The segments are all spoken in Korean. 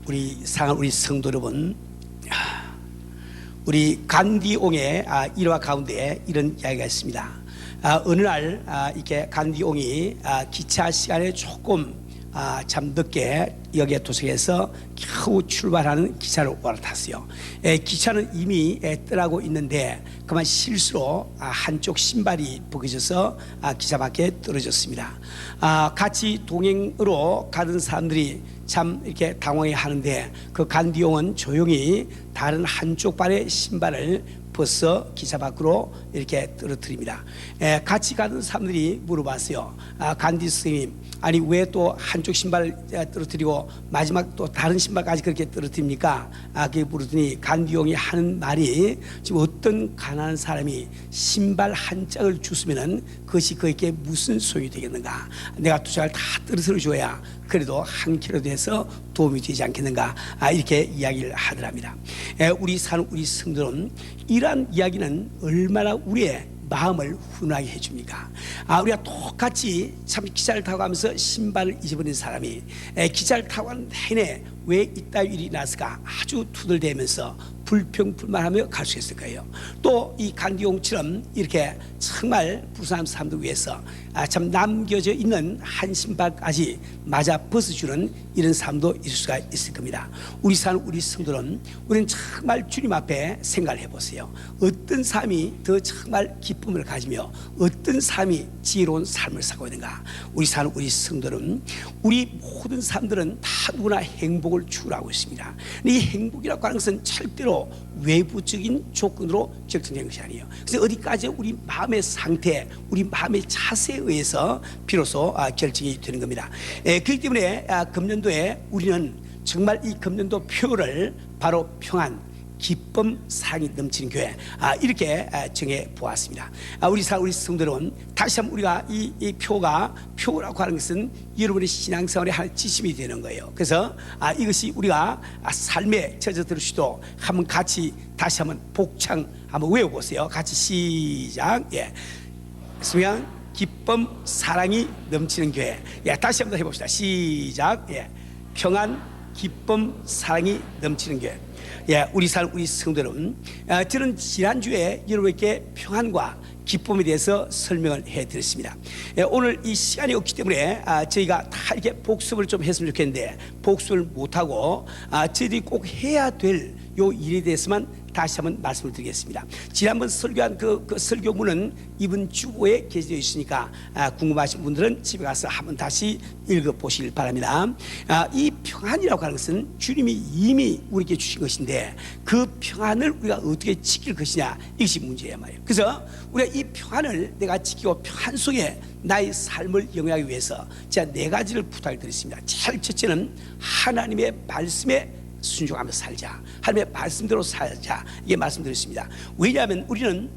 우리 성도 여러분, 우리 간디옹의 일화 가운데 이런 이야기가 있습니다. 어느 날 이렇게 간디옹이 기차 시간에 조금 참 늦게 여기에 도착해서 겨우 출발하는 기차를 올라탔어요. 기차는 이미 떠나고 있는데 그만 실수로 한쪽 신발이 벗겨져서 기차 밖에 떨어졌습니다. 같이 동행으로 가던 사람들이 참 이렇게 당황해 하는데 그 간디옹은 조용히 다른 한쪽 발의 신발을 벗어 기차 밖으로 이렇게 떨어뜨립니다. 같이 가던 사람들이 물어봤어요. 간디 스님, 아니 왜 또 한쪽 신발을 떨어뜨리고 마지막 또 다른 신발까지 그렇게 떨어뜨립니까? 그게 물었더니 간디용이 하는 말이, 지금 어떤 가난한 사람이 신발 한 짝을 주스면은 그것이 그에게 무슨 소용이 되겠는가? 내가 두 짝을 다 떨어뜨려 줘야 그래도 한 킬로도 해서 도움이 되지 않겠는가? 이렇게 이야기를 하더랍니다. 우리 성도는 이러한 이야기는 얼마나 우리의 마음을 훈훈하게 해줍니까? 우리가 똑같이 참 기차를 타고 가면서 신발을 잊어버린 사람이 기차를 타고 가는 내내 왜 이따위 일이 났을까 아주 투덜대면서 불평불만하며 갈 수 있을 거예요. 또 이 간디용처럼 이렇게 정말 불쌍한 사람들 위해서 참 남겨져 있는 한 신발까지 맞아 벗어주는 이런 사람도 있을 수가 있을 겁니다. 우리 성도는 우리는 정말 주님 앞에 생각을 해보세요. 어떤 삶이 더 정말 기쁨을 가지며 어떤 삶이 지혜로운 삶을 살고 있는가? 우리 성도는, 우리 모든 사람들은 다 누구나 행복을 추구하고 있습니다. 이 행복이라고 하는 것은 절대로 외부적인 조건으로 결정된 것이 아니에요. 그래서 어디까지 우리 마음의 상태, 우리 마음의 자세에 의해서 비로소 결정이 되는 겁니다. 그렇기 때문에 금년도에 우리는 정말 이 금년도 표를 바로 평안, 기쁨, 사랑이 넘치는 교회, 이렇게 정해 보았습니다. 우리 성도 여러분, 다시 한번 우리가 이 표라고 하는 것은 여러분의 신앙생활의 하나의 지침이 되는 거예요. 그래서 이것이 우리가 삶에 젖어들 수 있도록 한번 같이 다시 한번 복창 한번 외워보세요. 같이 시작. 평안, 기쁨, 사랑이 넘치는 교회. 다시 한번 해봅시다. 시작. 평안, 기쁨, 사랑이 넘치는 교회. 우리 성도 여러분, 저는 지난주에 여러분께 평안과 기쁨에 대해서 설명을 해드렸습니다. 오늘 이 시간이 없기 때문에 저희가 다 이렇게 복습을 좀 했으면 좋겠는데 복습을 못하고 저희들이 꼭 해야 될 요 일에 대해서만 다시 한번 말씀을 드리겠습니다. 지난번 설교한 그 설교문은 이번 주보에 게재되어 있으니까 궁금하신 분들은 집에 가서 한번 다시 읽어보시길 바랍니다. 이 평안이라고 하는 것은 주님이 이미 우리에게 주신 것인데 그 평안을 우리가 어떻게 지킬 것이냐, 이것이 문제야 말이에요. 그래서 우리가 이 평안을 내가 지키고 평안 속에 나의 삶을 영위하기 위해서 제가 4가지를 부탁을 드렸습니다. 제일 첫째는 하나님의 말씀에 순종하며 살자, 하나님의 말씀대로 살자, 이게 말씀드렸습니다. 왜냐하면 우리는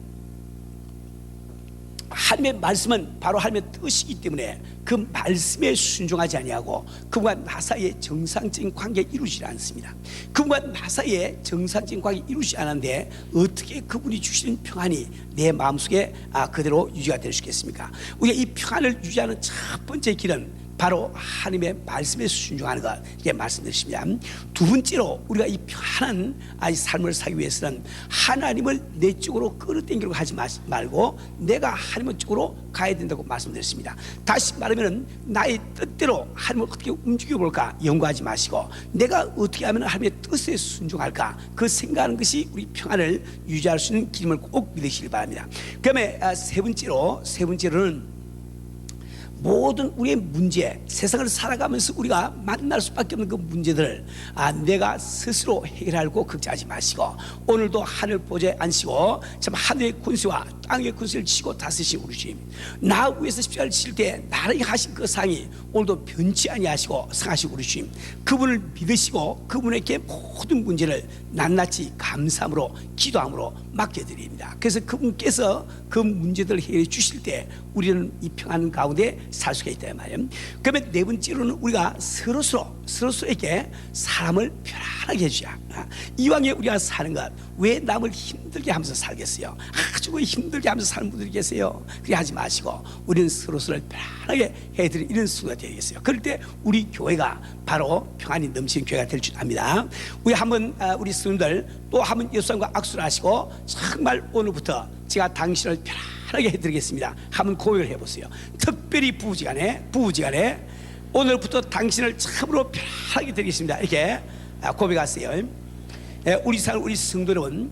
하나님의 말씀은 바로 하나님의 뜻이기 때문에 그 말씀에 순종하지 아니하고 그분과 나 사이에 정상적인 관계 이루지 않습니다. 그분과 나 사이에 정상적인 관계 이루지 않았는데 어떻게 그분이 주시는 평안이 내 마음속에 그대로 유지가 될 수 있겠습니까? 우리가 이 평안을 유지하는 첫 번째 길은 바로 하나님의 말씀에 순종하는 것, 이게 말씀드렸습니다. 두 번째로 우리가 이 편안한 삶을 살기 위해서는 하나님을 내 쪽으로 끌어당기려고 하지 말고 내가 하나님 쪽으로 가야 된다고 말씀드렸습니다. 다시 말하면 나의 뜻대로 하나님을 어떻게 움직여볼까 연구하지 마시고 내가 어떻게 하면 하나님의 뜻에 순종할까, 그 생각하는 것이 우리 평안을 유지할 수 있는 길임을 꼭 믿으시길 바랍니다. 그 다음에 세 번째로는 모든 우리의 문제, 세상을 살아가면서 우리가 만날 수밖에 없는 그 문제들을 내가 스스로 해결하고 걱정하지 마시고 오늘도 하늘 보좌에 앉으시고 참 하늘의 권세와 땅의 권세를 지고 다스리신 우리 주님, 나 위에서 십자가를 칠 때 나를 하신 그 상이 오늘도 변치 아니하시고 상하신 우리 주님, 그분을 믿으시고 그분에게 모든 문제를 낱낱이 감사함으로 기도함으로 맡겨드립니다. 그래서 그분께서 그 문제들을 해결해 주실 때 우리는 이 평안 가운데 살 수가 있다 말이에요. 그러면 네 번째로는 우리가 서로서로에게 사람을 편안하게 해주자. 이왕에 우리가 사는 것, 왜 남을 힘들게 하면서 살겠어요? 아주 힘들게 하면서 사는 분들이 계세요. 그렇게 하지 마시고 우리는 서로서로를 편안하게 해드리는 이런 순간이 되겠어요. 그럴 때 우리 교회가 바로 평안이 넘치는 교회가 될 줄 압니다. 우리 한번 우리 스님들 또 한번 예수님과 악수를 하시고 정말 오늘부터 제가 당신을 편안하게 해드리겠습니다. 한번 고백을 해보세요. 특별히 부부지간에 오늘부터 당신을 참으로 편안하게 드리겠습니다. 이렇게 고백하세요. 우리 성도 여러분,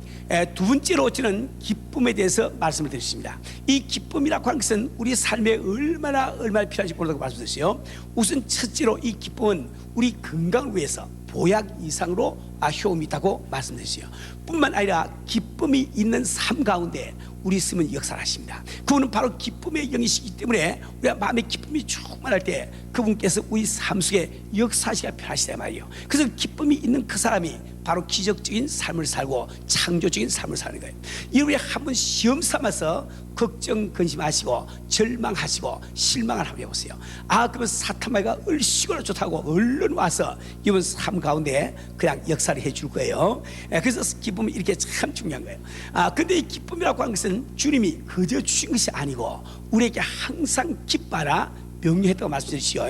두 번째로 저는 기쁨에 대해서 말씀을 드렸습니다. 이 기쁨이라고 하는 것은 우리 삶에 얼마나 필요한지 모른다고 말씀드렸어요. 우선 첫째로 이 기쁨은 우리 건강을 위해서 보약 이상으로 효험이 있다고 말씀드렸어요. 뿐만 아니라 기쁨이 있는 삶 가운데 우리 스님은 역사를 하십니다. 그분은 바로 기쁨의 영이시기 때문에 우리가 마음의 기쁨이 충만할 때 그분께서 우리 삶 속에 역사하시기가 편하시다 말이에요. 그래서 기쁨이 있는 그 사람이 바로 기적적인 삶을 살고 창조적인 삶을 사는 거예요. 이후에 한번 시험 삼아서 걱정 근심하시고 절망하시고 실망을 한번 해보세요. 그러면 사탄마귀가 얼씨구나 좋다고 얼른 와서 이번 삶 가운데 그냥 역사를 해줄 거예요. 그래서 기쁨이 이렇게 참 중요한 거예요. 근데 이 기쁨이라고 하는 것은 주님이 그저 주신 것이 아니고 우리에게 항상 기뻐하라 명령했다고 말씀드리시오.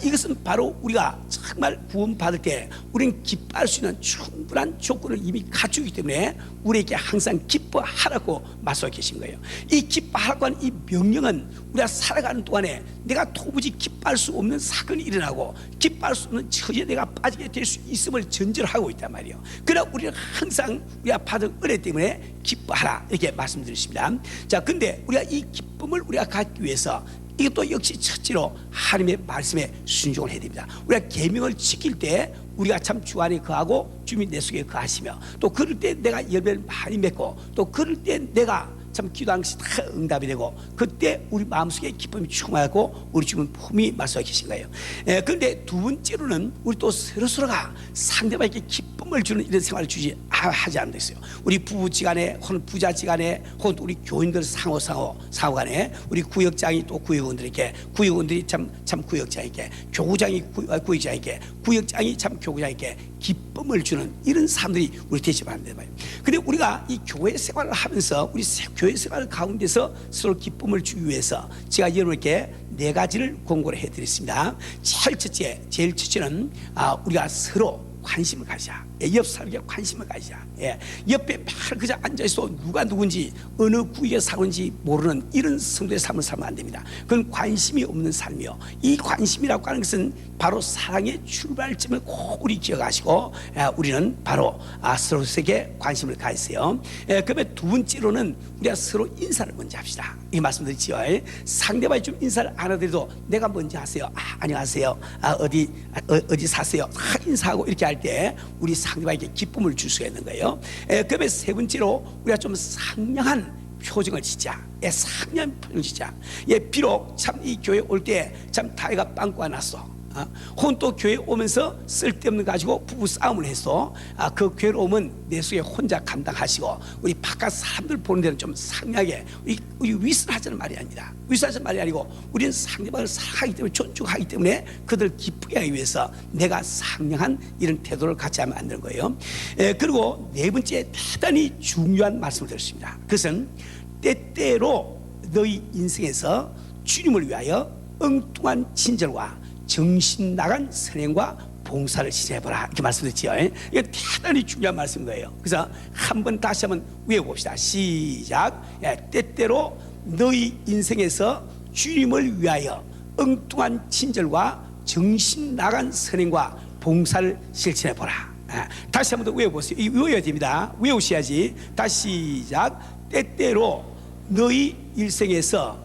이것은 바로 우리가 정말 구원받을 때 우리는 기뻐할 수 있는 충분한 조건을 이미 갖추기 때문에 우리에게 항상 기뻐하라고 말씀하고 계신 거예요. 이 기뻐하라고 하는 이 명령은 우리가 살아가는 동안에 내가 도무지 기뻐할 수 없는 사건이 일어나고 기뻐할 수 없는 처지에 내가 빠지게 될 수 있음을 전제로 하고 있단 말이에요. 그러나 우리는 항상 우리가 받은 은혜 때문에 기뻐하라 이렇게 말씀드리십니다. 자, 근데 우리가 이 기쁨을 우리가 갖기 위해서 이것도 역시 첫째로 하나님의 말씀에 순종을 해야 됩니다. 우리가 계명을 지킬 때 우리가 참 주 안에 거하고 주님이 내 속에 거하시며 또 그럴 때 내가 열매를 많이 맺고 또 그럴 때 내가 참 기도하는 것이 다 응답이 되고 그때 우리 마음속에 기쁨이 충만하고 우리 주님은 품이 말씀하고 계신 거예요. 그런데 두 번째로는 우리 또 서로서로가 상대방에게 기쁨을 주는 이런 생활을 하지 않는 것이요. 우리 부부지간에 혹은 부자지간에 혹은 우리 교인들 상호간에 우리 구역장이 또 구역원들에게 구역원들이 참 구역장에게 교구장이 구역장에게 구역장이 참 교구장에게 기쁨을 주는 이런 사람들이 우리 되시면 안 된다. 근데 우리가 이 교회 생활을 하면서 우리 교회 생활 가운데서 서로 기쁨을 주기 위해서 제가 여러분께 네 가지를 공고를 해드렸습니다. 제일 첫째는 우리가 서로 관심을 가지자. 옆 사람에게 관심을 가지자. 옆에 바로 그저 앉아있어 누가 누군지 어느 구역에 사는지 모르는 이런 성도의 삶을 살면 안 됩니다. 그건 관심이 없는 삶이요. 이 관심이라고 하는 것은 바로 사랑의 출발점을 꼭 우리 기억하시고 우리는 바로 서로에게 관심을 가지세요. 그러면 두 번째로는 우리가 서로 인사를 먼저 합시다. 이 말씀드렸지요. 상대방이 좀 인사를 안 하더라도 내가 먼저 하세요. 안녕하세요. 어디 사세요. 인사하고 이렇게 할 때 우리 상대방에게 기쁨을 줄 수가 있는 거예요. 그러면 세 번째로 우리가 좀 상냥한 표정을 짓자. 상냥한 표정을 짓자. 비록 참 이 교회 올 때 참 다이가 빵꾸가 났어. 혹은 또 교회 오면서 쓸데없는 가지고 부부 싸움을 했어. 그 괴로움은 내 속에 혼자 감당하시고 우리 바깥 사람들 보는 데는 좀 상냥하게 우리 위선하자는 말이 아닙니다. 위선하자는 말이 아니고 우리는 상대방을 사랑하기 때문에 존중하기 때문에 그들을 기쁘게 하기 위해서 내가 상냥한 이런 태도를 갖지 하면 안 되는 거예요. 그리고 네 번째 대단히 중요한 말씀을 드렸습니다. 그것은 때때로 너희 인생에서 주님을 위하여 엉뚱한 친절과 정신 나간 선행과 봉사를 실행해보라 이렇게 말씀드렸죠. 이게 대단히 중요한 말씀인 거예요. 그래서 다시 한번 외워봅시다. 시작. 때때로 너희 인생에서 주님을 위하여 엉뚱한 친절과 정신 나간 선행과 봉사를 실천해보라. 다시 한번 더 외워보세요. 외워야 됩니다. 외우셔야지. 다시 시작. 때때로 너희 일생에서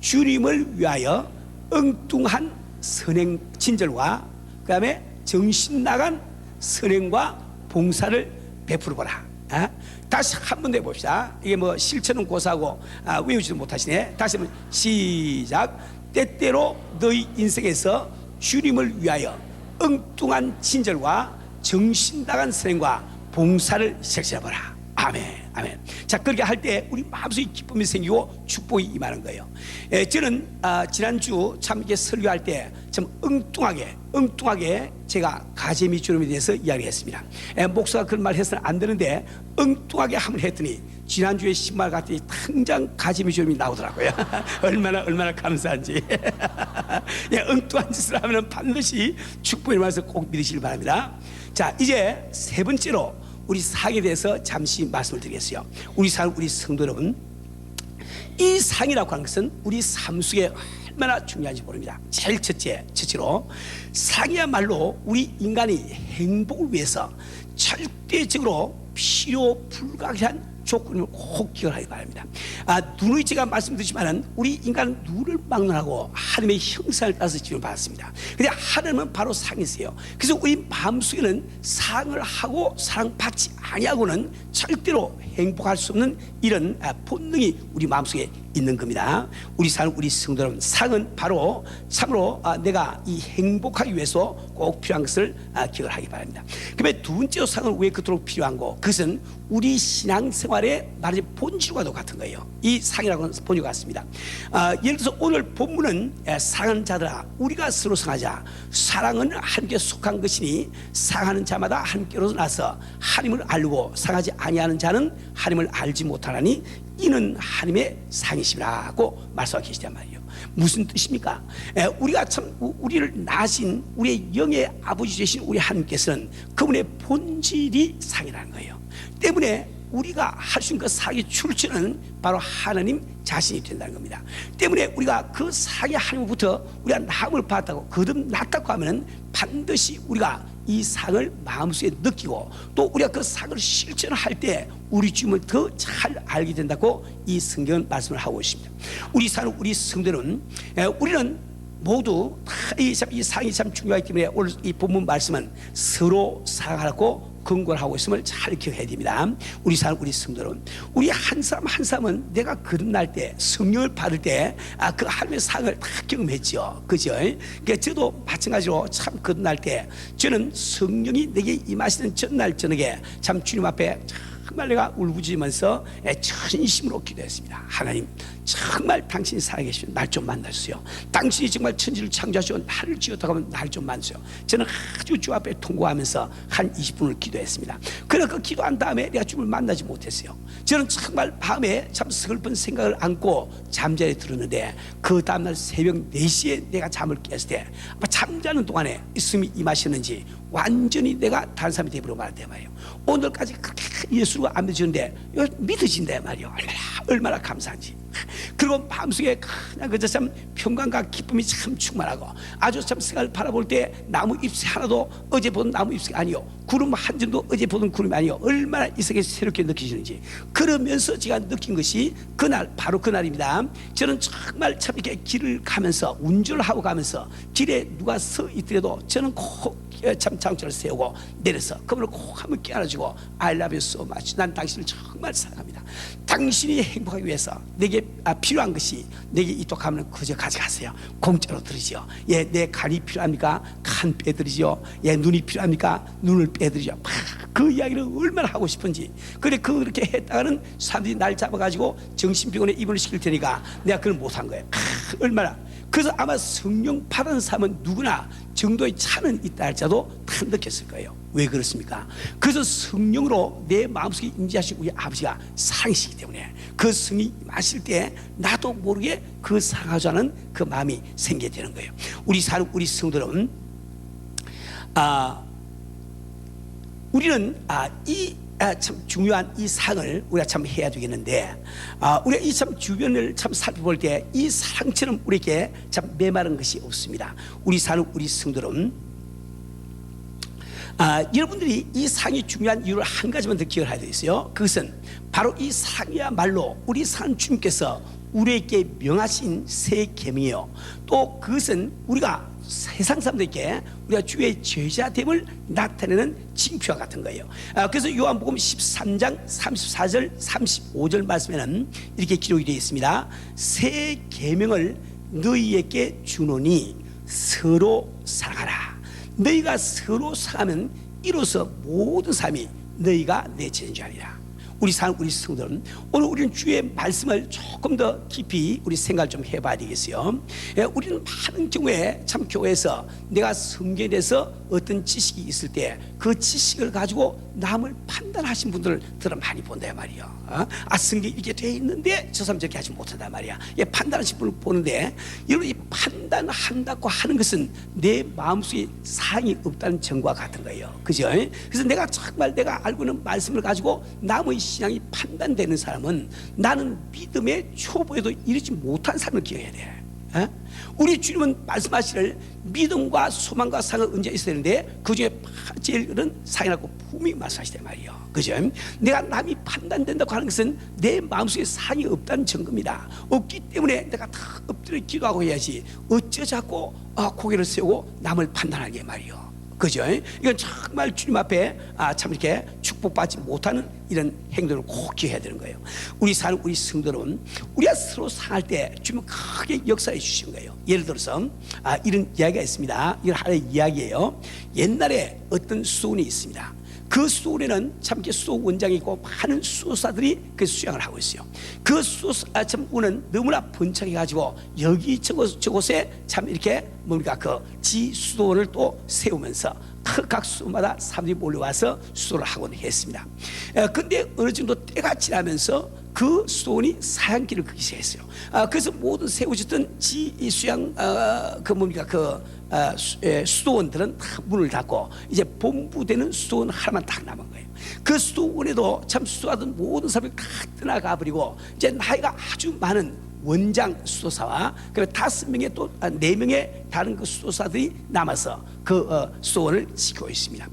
주님을 위하여 엉뚱한 선행 친절과 그 다음에 정신 나간 선행과 봉사를 베풀어 보라. 다시 한 번 더 해봅시다. 이게 뭐 실천은 고사하고 외우지도 못하시네. 다시 한번 시작. 때때로 너희 인생에서 주님을 위하여 엉뚱한 친절과 정신 나간 선행과 봉사를 실천해 보라. 아멘, 아멘. 자, 그렇게 할 때 우리 마음속에 기쁨이 생기고 축복이 임하는 거예요. 저는 지난주 참 이게 설교할 때 참 엉뚱하게 제가 가재미 주름에 대해서 이야기했습니다. 목사가 그런 말 해서는 안 되는데 엉뚱하게 한번 했더니 지난주에 신발 갔더니 당장 가재미 주름이 나오더라고요. 얼마나 감사한지. 엉뚱한 짓을 하면 반드시 축복이 임해서 꼭 믿으시길 바랍니다. 자, 이제 세 번째로 우리 상에 대해서 잠시 말씀을 드리겠어요. 우리 성도 여러분, 이 상이라고 하는 것은 우리 삶 속에 얼마나 중요한지 모릅니다. 제일 첫째로 상이야말로 우리 인간이 행복을 위해서 절대적으로 필요 불가결한 조건을 꼭 기억하기 바랍니다. 눈의 제가 말씀드리지만은 우리 인간은 눈을 막론하고 하나님의 형상을 따라서 지음을 받았습니다. 근데 하나님은 바로 상이세요. 그래서 우리 마음속에는 상을 하고 사랑받지 아니하고는 절대로 행복할 수 없는 이런 본능이 우리 마음속에 있는 겁니다. 우리 성도 여러분, 상은 바로 참으로 내가 이 행복하기 위해서 꼭 필요한 것을 기억을 하기 바랍니다. 그러면 두 번째로 상은 왜 그토록 필요한 거? 그것은 우리 신앙생활의 말하자면 본질과도 같은 거예요. 이 상이라고 하는 본질과 같습니다. 예를 들어서 오늘 본문은 사랑하는 자들아 우리가 서로 상하자. 사랑은 하나님께 속한 것이니 상하는 자마다 하나님께로서 나서 하나님을 알고 상하지 아니하는 자는 하나님을 알지 못하나니 이는 하나님의 상이시라고 말씀하고 계시단 말이에요. 무슨 뜻입니까? 우리가 참 우리를 낳으신 우리의 영의 아버지 되신 우리 하나님께서는 그분의 본질이 상이라는 거예요. 때문에 우리가 할 수 있는 그 상의 출처는 바로 하나님 자신이 된다는 겁니다. 때문에 우리가 그 상의 하나님부터 우리가 나음을 받았다고 거듭났다고 하면은 반드시 우리가 이 상을 마음속에 느끼고 또 우리가 그 상을 실천할 때 우리 주님을 더 잘 알게 된다고 이 성경은 말씀을 하고 있습니다. 우리 성도는 우리는 모두 이 상이 참 중요하기 때문에 오늘 이 본문 말씀은 서로 사랑하라고 근거를 하고 있음을 잘 기억해야 됩니다. 우리 성도는 우리 한 사람 한 사람은 내가 거듭날 때 성령을 받을 때 그 하나님의 상을 다 경험했죠. 그죠? 그러니까 저도 마찬가지로 참 거듭날 때 저는 성령이 내게 임하시는 전날 저녁에 참 주님 앞에 정말 내가 울부짖으면서 전심으로 기도했습니다. 하나님, 정말 당신이 살아계시면 날 좀 만나주세요. 당신이 정말 천지를 창조하시고 나를 지었다고 하면 날 좀 만나주세요. 저는 아주 주 앞에 통곡하면서 한 20분을 기도했습니다. 그러나 그 기도한 다음에 내가 주님을 만나지 못했어요. 저는 정말 밤에 참 슬픈 생각을 안고 잠자리에 들었는데 그 다음날 새벽 4시에 내가 잠을 깼을 때 잠자는 동안에 있음이 임하셨는지 완전히 내가 다른 사람이 되어버리고 말았단 말이에요. 오늘까지 그렇게 예수가 안 믿어지는데 믿어진단 말이에요. 얼마나 감사한지. 그리고 마음속에 그냥 그저 참 평강과 기쁨이 참 충만하고 아주 참 생각을 바라볼 때 나무 잎이 하나도 어제 보던 나무 잎이 아니요 구름 한 점도 어제 보던 구름이 아니요 얼마나 이 세계에 새롭게 느끼시는지 그러면서 제가 느낀 것이 그날 바로 그날입니다. 저는 정말 참 이렇게 길을 가면서 운전을 하고 가면서 길에 누가 서 있더라도 저는 꼭 참 장치를 세우고 내려서 그분을 꼭 한번 깨안아주고 I love you so much. 난 당신을 정말 사랑합니다. 당신이 행복하기 위해서 내게 필요한 것이 내게 있도록 하면 그저 가져가세요. 공짜로 드리죠. 예, 내 간이 필요합니까? 간 빼드리죠. 예, 눈이 필요합니까? 눈을 빼드리죠. 그 이야기를 얼마나 하고 싶은지. 그래 그렇게 했다가는 사람들이 날 잡아가지고 정신병원에 입원을 시킬 테니까 내가 그걸 못한 거예요. 얼마나. 그래서 아마 성령 받은 사람은 누구나 정도의 차는 있다 할지라도 다 느꼈을 거예요. 왜 그렇습니까? 그래서 성령으로 내 마음속에 임재하신 우리 아버지가 사랑이시기 때문에 그 성이 마실 때 나도 모르게 그 사랑하자는 그 마음이 생기게 되는 거예요. 우리 성도들은 우리는 참 중요한 이 상을 우리가 참 해야 되겠는데 우리가 이 참 주변을 참 살펴볼 때 이 사랑처럼 우리에게 참 메마른 것이 없습니다. 우리 성도들은 여러분들이 이 상이 중요한 이유를 한 가지만 더 기억을 해야 되겠어요. 그것은 바로 이 상이야말로 우리 산 주님께서 우리에게 명하신 새 계명이요. 또 그것은 우리가 세상 사람들에게 우리가 주의 제자됨을 나타내는 징표와 같은 거예요. 그래서 요한복음 13장 34절 35절 말씀에는 이렇게 기록이 되어 있습니다. 새 계명을 너희에게 주노니 서로 사랑하라. 너희가 서로 사랑하면 이로써 모든 사람이 너희가 내 제자인 줄 아니라. 우리 사는 우리 성도는 오늘 우리는 주의 말씀을 조금 더 깊이 우리 생각을 좀 해봐야 되겠어요. 우리는 많은 경우에 참 교회에서 내가 성경에 대해서 어떤 지식이 있을 때 그 지식을 가지고 남을 판단하신 분들을 많이 본다 말이에요. 성경에 이렇게 돼 있는데 저 사람 저렇게 하지 못한다 말이야. 판단하신 분을 보는데 여러분, 이 판단한다고 하는 것은 내 마음속에 사랑이 없다는 증거와 같은 거예요. 그죠? 그래서 내가 정말 내가 알고 있는 말씀을 가지고 남의 신앙이 판단되는 사람은 나는 믿음의 초보에도 이르지 못한 삶을 기억해야 돼. 우리 주님은 말씀하시를 믿음과 소망과 사랑을 언제 있어야 되는데 그 중에 제일은 사랑이라고 분명히 말씀하시단 말이에요. 그죠? 내가 남이 판단된다고 하는 것은 내 마음속에 사랑이 없다는 증거입니다. 없기 때문에 내가 다 엎드려 기도하고 해야지 어째 자꾸 고개를 세우고 남을 판단하게 말이에요. 그죠? 이건 정말 주님 앞에 참 이렇게 축복받지 못하는 이런 행동을 꼭 기해야 되는 거예요. 우리 사는 우리 성도는 우리가 서로 상할 때 주님은 크게 역사해 주신 거예요. 예를 들어서 이런 이야기가 있습니다. 이건 하나의 이야기예요. 옛날에 어떤 수원이 있습니다. 그 수원에는 참 이렇게 수도 원장이 있고 많은 수도사들이 그 수양을 하고 있어요. 그 수도원은 너무나 번창해가지고 여기저곳에 참 이렇게 뭡니까 그 지수도원을 또 세우면서 각 수도마다 사람들이 몰려와서 수도를 하곤 했습니다. 근데 어느 정도 때가 지나면서 그 수도원이 사양길을 걷기 시작했어요. 그래서 모든 세워졌던 수양 수도원들은 다 문을 닫고 이제 본부되는 수도원 하나만 딱 남은 거예요. 그 수도원에도 참 수도하던 모든 사람이 다 떠나가 버리고 이제 나이가 아주 많은 원장 수도사와 그 5명의 또 4명의 다른 그 수도사들이 남아서 그 수도원을 지키고 있습니다.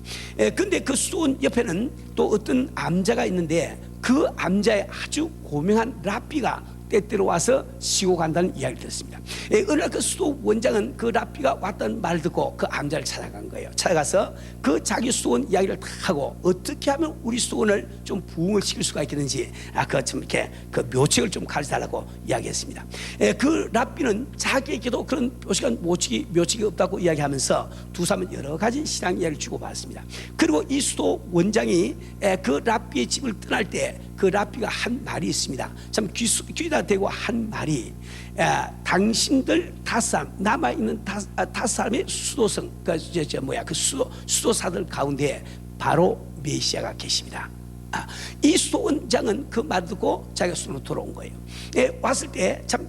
근데 그 수도원 옆에는 또 어떤 암자가 있는데 그 암자의 아주 고명한 랍비가 때때로 와서 쉬고 간다는 이야기를 들었습니다. 어느 날 그 수도 원장은 그 랍비가 왔다는 말을 듣고 그 암자를 찾아간 거예요. 찾아가서 그 자기 수도원 이야기를 다 하고 어떻게 하면 우리 수도원을 좀 부흥을 시킬 수가 있겠는지 좀 이렇게 그 묘책을 좀 가르쳐달라고 이야기했습니다. 그 랍비는 자기에게도 그런 묘책이 없다고 이야기하면서 두 사람은 여러 가지 신앙 이야기를 주고받았습니다. 그리고 이 수도 원장이 그 랍비의 집을 떠날 때 그 랍비가 한 말이 있습니다. 참 귀에다 대고 한 말이 당신들 5사람 남아있는 5사람의 수도성 그 수도사들 가운데 바로 메시아가 계십니다. 이 수도원장은 그 말 듣고 자기가 수도로 돌아온 거예요. 왔을 때 참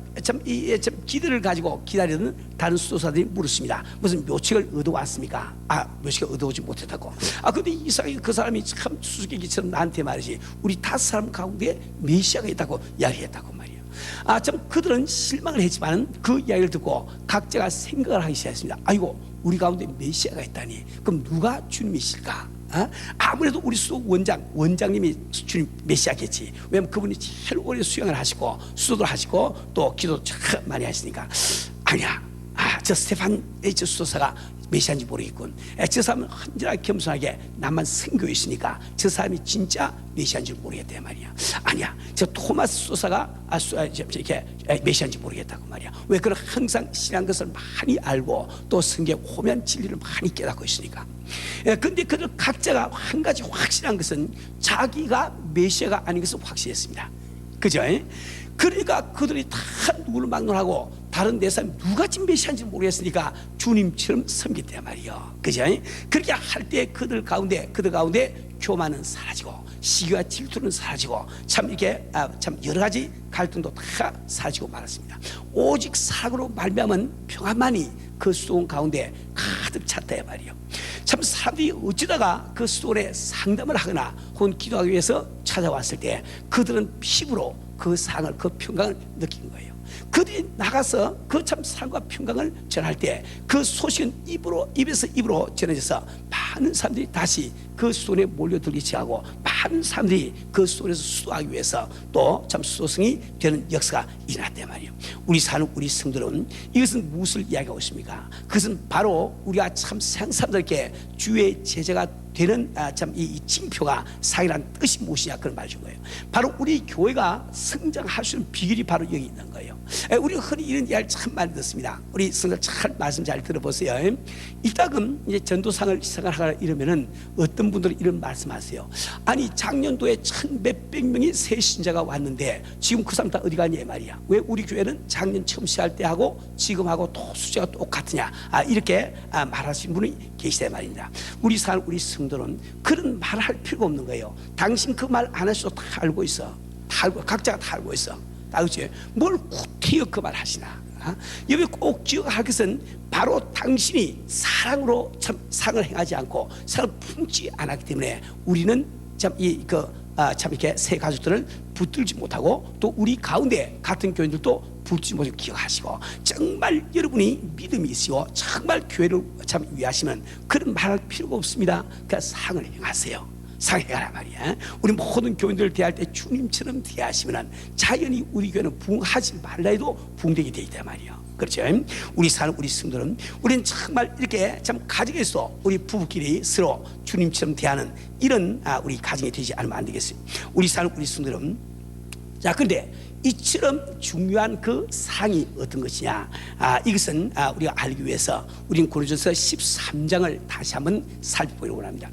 기대를 가지고 기다리는 다른 수도사들이 물었습니다. 무슨 묘책을 얻어왔습니까? 묘책을 얻어오지 못했다고. 근데 이상하게 그 사람이 참 수수께끼처럼 나한테 말이지 우리 5사람 가운데 메시아가 있다고 이야기했다고 말이에요. 참 그들은 실망을 했지만 그 이야기를 듣고 각자가 생각을 하기 시작했습니다. 아이고, 우리 가운데 메시아가 있다니 그럼 누가 주님이실까? 아무래도 우리 수도 원장님이 주님 메시아겠지. 왜냐면 그분이 제일 오래 수양을 하시고 수도도 하시고 또 기도 참 많이 하시니까. 아니야, 저 스테판 저 수도사가 메시아인지 모르겠군. 저 사람은 언제나 겸손하게 나만 선교에 있으니까 저 사람이 진짜 메시아인지 모르겠다 말이야. 아니야, 저 토마스 수도사가 이렇게 메시아인지 모르겠다고 말이야. 왜? 그는 항상 신한 것을 많이 알고 또 성경 호면 진리를 많이 깨닫고 있으니까. 근데 그들 각자가 한 가지 확실한 것은 자기가 메시아가 아닌 것을 확실했습니다. 그죠? 그러니까 그들이 다 누구를 막론하고 다른 네 사람이 누가 지금 메시아인지 모르겠으니까 주님처럼 섬겼단 말이에요. 그죠? 그렇게 할 때 그들 가운데 교만은 사라지고 시기와 질투는 사라지고 참 이렇게 참 여러 가지 갈등도 다 사라지고 말았습니다. 오직 사랑으로 말미암은 평안만이 그 수도원 가운데 가득 찼다 말이에요. 참 사람들이 어쩌다가 그 수도원에 상담을 하거나 혹은 기도하기 위해서 찾아왔을 때 그들은 피부로 그 사랑을 그 평강을 느낀 거예요. 그들이 나가서 그 참 사랑과 평강을 전할 때 그 소식은 입에서 입으로 전해져서 많은 사람들이 다시 그 수도원에 몰려들기 시작하고 많은 사람들이 그 수도원에서 수도하기 위해서 또 참 수도성이 되는 역사가 일어났단 말이에요. 우리 사는 우리 성도는 이것은 무엇을 이야기하고 있습니까? 그것은 바로 우리가 참 세상 사람들께 주의 제자가 되는 참 이 징표가 사랑이라는 뜻이 무엇이냐 그런 말을 준 거예요. 바로 우리 교회가 성장할 수 있는 비결이 바로 여기 있는 거예요. 우리 흔히 이런 이야기를 참 많이 듣습니다. 우리 성도 잘 말씀 잘 들어보세요. 이따금 이제 전도상을 시작하라 이러면은 어떤 분들은 이런 말씀하세요. 아니 작년도에 1,몇백 명이 새 신자가 왔는데 지금 그 사람 다 어디 가냐 말이야. 왜 우리 교회는 작년 처음 시작할 때 하고 지금하고 또 숫자가 똑같으냐 이렇게 말하시는 분이 계시다 말입니다. 우리 성도는 그런 말을 할 필요가 없는 거예요. 당신 그 말 안 하셔도 다 알고 있어. 다 알고, 각자가 다 알고 있어. 그렇지? 뭘 구태여 그 말 하시나? 여기 꼭 기억할 것은 바로 당신이 사랑으로 참 사랑을 행하지 않고 사랑을 품지 않았기 때문에 우리는 참 이렇게 새 가족들을 붙들지 못하고 또 우리 가운데 같은 교인들도 붙지 못하고 기억하시고 정말 여러분이 믿음이 있으시고 정말 교회를 참 위하시면 그런 말할 필요가 없습니다. 그러니까 사랑을 행하세요. 상해가라 말이야. 우리 모든 교인들을 대할 때 주님처럼 대하시면 자연히 우리 교회는 부흥하지 말라 해도 부흥되게 돼 있단 말이야. 그렇죠? 우리 성도는 우리는 정말 이렇게 참 가정에서 우리 부부끼리 서로 주님처럼 대하는 이런 우리 가정이 되지 않으면 안 되겠어요. 우리 성도는 자, 근데 이처럼 중요한 그 사랑이 어떤 것이냐? 이것은 우리가 알기 위해서 우리는 고린도전서 13장을 다시 한번 살펴보려고 합니다.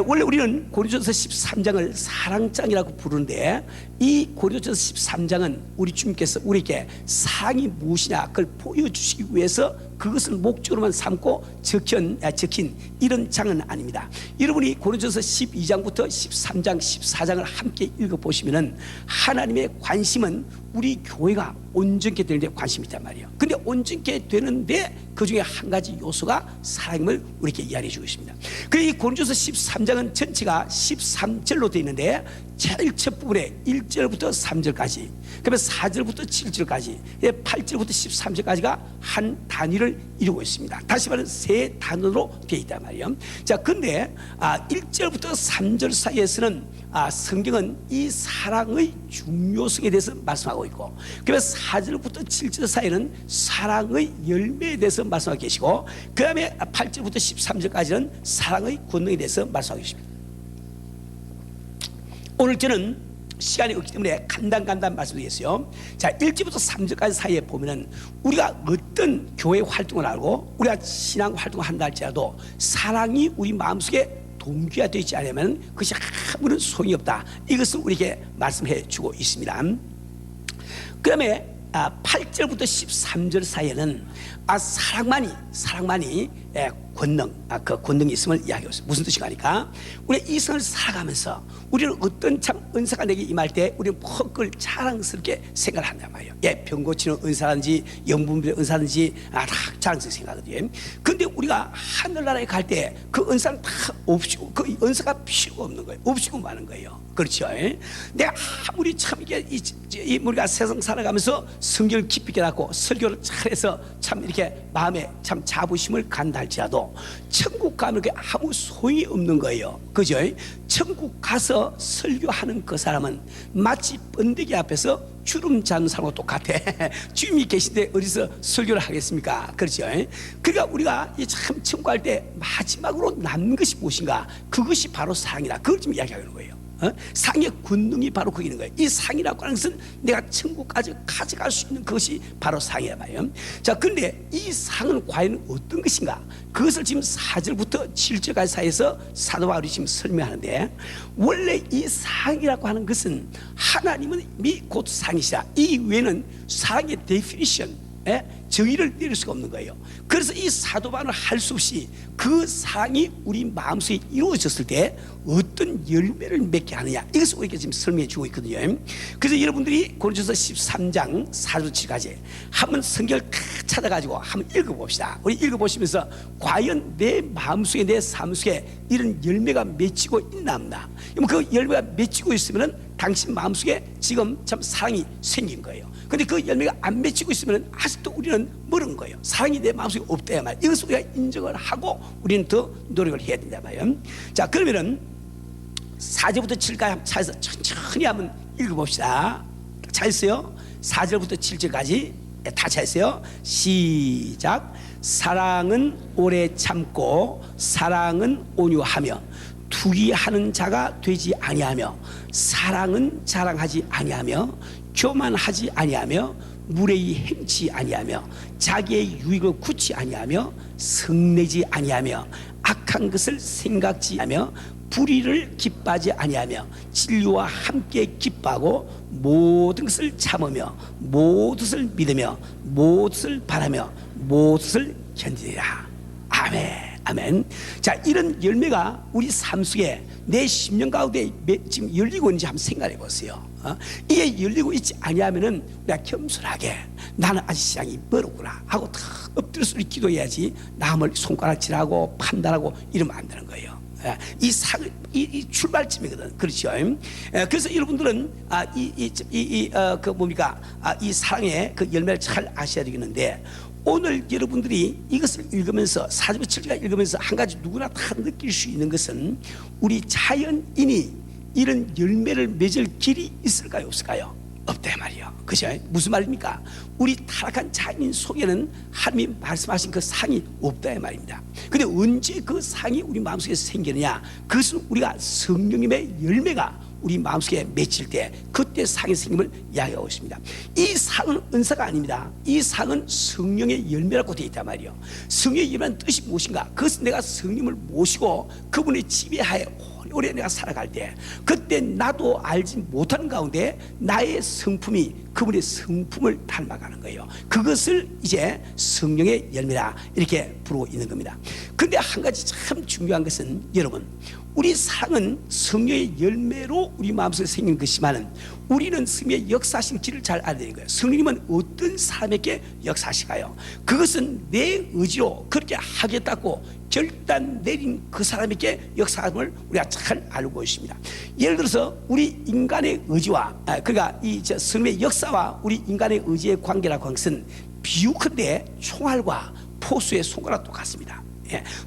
원래 우리는 고린도전서 13장을 사랑장이라고 부르는데 이 고린도전서 13장은 우리 주님께서 우리에게 사랑이 무엇이냐 그걸 보여주시기 위해서 그것을 목적으로만 삼고 적힌 이런 장은 아닙니다. 여러분이 고린도전서 12장부터 13장, 14장을 함께 읽어보시면 하나님의 관심은 우리 교회가 온전케 되는 데 관심이 있단 말이에요. 근데 온전케 되는데 그 중에 한 가지 요소가 사랑임을 우리에게 이야기해 주고 있습니다. 그래서 이 고린도전서 13장은 전체가 13절로 되어 있는데 제일 첫 부분에 1절부터 3절까지, 그다음에 4절부터 7절까지, 8절부터 13절까지가 한 단위를 이루고 있습니다. 다시 말하면 세 단어로 되어 있단 말이에요. 자, 근데 1절부터 3절 사이에서는 성경은 이 사랑의 중요성에 대해서 말씀하고 있고, 그래서 4절부터 7절 사이에는 사랑의 열매에 대해서 말씀하고 계시고, 그 다음에 8절부터 13절까지는 사랑의 권능에 대해서 말씀하고 계십니다. 오늘 저는 시간이 없기 때문에 간단 말씀드리겠어요. 자, 1절부터 3절까지 사이에 보면은 우리가 어떤 교회 활동을 하고 우리가 신앙 활동을 한다 할지라도 사랑이 우리 마음속에 동기화 되지 않으면 그것이 아무런 소용이 없다. 이것을 우리에게 말씀해 주고 있습니다. 그 다음에 8절부터 13절 사이에는 사랑만이 권능, 그 권능이 있음을 이야기하고 있어요. 무슨 뜻인가 하니까 우리 이 세상을 살아가면서 우리는 어떤 참 은사가 내게 임할 때 우리는 그걸 자랑스럽게 생각을 한단 말이에요. 병 고치는 은사든지 영분별의 은사든지 다 자랑스럽게 생각하거든요. 근데 우리가 하늘나라에 갈 때 그 은사는 다 없이고 그 은사가 필요가 없는 거예요. 없이고 마는 거예요. 그렇죠? 내가 아무리 참 이게 우리가 세상 살아가면서 성경을 깊이 깨닫고 설교를 잘해서 참 이렇게 마음에 참 자부심을 간다 할지라도 천국 가면 그게 아무 소용이 없는 거예요. 그죠? 천국 가서 설교하는 그 사람은 마치 번데기 앞에서 주름 잡는 사람과 똑같아. 주님이 계신데 어디서 설교를 하겠습니까? 그렇죠? 그러니까 우리가 참 천국 갈 때 마지막으로 남는 것이 무엇인가? 그것이 바로 사랑이다. 그걸 지금 이야기하는 거예요. 상의 권능이 바로 거기 있는 거예요. 이 상이라고 하는 것은 내가 천국까지 가져갈 수 있는 그것이 바로 상이란 말이에요. 자, 그런데 이 상은 과연 어떤 것인가? 그것을 지금 4절부터 7절까지 사이에서 사도 바울이 지금 설명하는데, 원래 이 상이라고 하는 것은 하나님은 곧 상이시다. 이 외에는 사랑의 데피니션, 정의를 내릴 수가 없는 거예요. 그래서 이 사도 바울은 할 수 없이 그 사랑이 우리 마음속에 이루어졌을 때 어떤 열매를 맺게 하느냐, 이것을 우리에게 지금 설명해 주고 있거든요. 그래서 여러분들이 고린도전서 13장 4절 7까지 한번 성경을 다 찾아가지고 한번 읽어봅시다. 우리 읽어보시면서 과연 내 마음속에 내 삶 속에 이런 열매가 맺히고 있나 없나. 그 열매가 맺히고 있으면 당신 마음속에 지금 참 사랑이 생긴 거예요. 근데 그 열매가 안 맺히고 있으면 아직도 우리는 멀은 거예요. 사랑이 내 마음속에 없다 말이에요. 이것을 우리가 인정을 하고 우리는 더 노력을 해야 된다 말이에요. 자, 그러면은 4절부터 7절까지 차에서 천천히 한번 읽어봅시다. 차였어요? 4절부터 7절까지 다 차였어요? 시작. 사랑은 오래 참고 사랑은 온유하며 투기하는 자가 되지 아니하며 사랑은 자랑하지 아니하며 교만하지 아니하며 무례히 행치 아니하며 자기의 유익을 굳지 아니하며 성내지 아니하며 악한 것을 생각지 아니하며 불의를 기뻐하지 아니하며 진리와 함께 기뻐하고 모든 것을 참으며 모든 것을 믿으며 모든 것을 바라며 모든 것을 견디리라. 아멘. 아멘. 자, 이런 열매가 우리 삶 속에 내 심령 가운데 지금 열리고 있는지 한번 생각해 보세요. 이게 열리고 있지 아니하면은 우리가 겸손하게 나는 아직 시장이 멀었구나 하고 탁 엎드려서 우리 기도해야지 남을 손가락질하고 판단하고 이러면 안 되는 거예요. 이 출발점이거든. 그렇죠. 그래서 여러분들은 이 사랑의 그 열매를 잘 아셔야 되겠는데, 오늘 여러분들이 이것을 읽으면서 4절 7절 읽으면서 한 가지 누구나 다 느낄 수 있는 것은, 우리 자연인이 이런 열매를 맺을 길이 있을까요, 없을까요? 없다 말이요. 그죠? 무슨 말입니까? 우리 타락한 자연인 속에는 하나님이 말씀하신 그 상이 없다 말입니다. 근데 언제 그 상이 우리 마음속에 생기느냐? 그것은 우리가 성령님의 열매가 우리 마음속에 맺힐 때 그때 상이 생김을 이야기하고 있습니다. 이 상은 은사가 아닙니다. 이 상은 성령의 열매라고 되어 있단 말이에요. 성령의 열매는 뜻이 무엇인가? 그것은 내가 성령을 모시고 그분의 지배하에 오래 내가 살아갈 때, 그때 나도 알지 못하는 가운데 나의 성품이 그분의 성품을 닮아가는 거예요. 그것을 이제 성령의 열매라 이렇게 부르고 있는 겁니다. 근데 한 가지 참 중요한 것은, 여러분, 우리 사랑은 성령의 열매로 우리 마음속에 생긴 것이지만 우리는 성령의 역사하신 길을 잘 알아야 되는 거예요. 성령님은 어떤 사람에게 역사하실까요? 그것은 내 의지로 그렇게 하겠다고 결단 내린 그 사람에게 역사함을 우리가 잘 알고 있습니다. 예를 들어서 우리 인간의 의지와 그러니까 이 성령의 역사와 우리 인간의 의지의 관계라고 하는 것은 비유컨대 총알과 포수의 손가락 똑같습니다.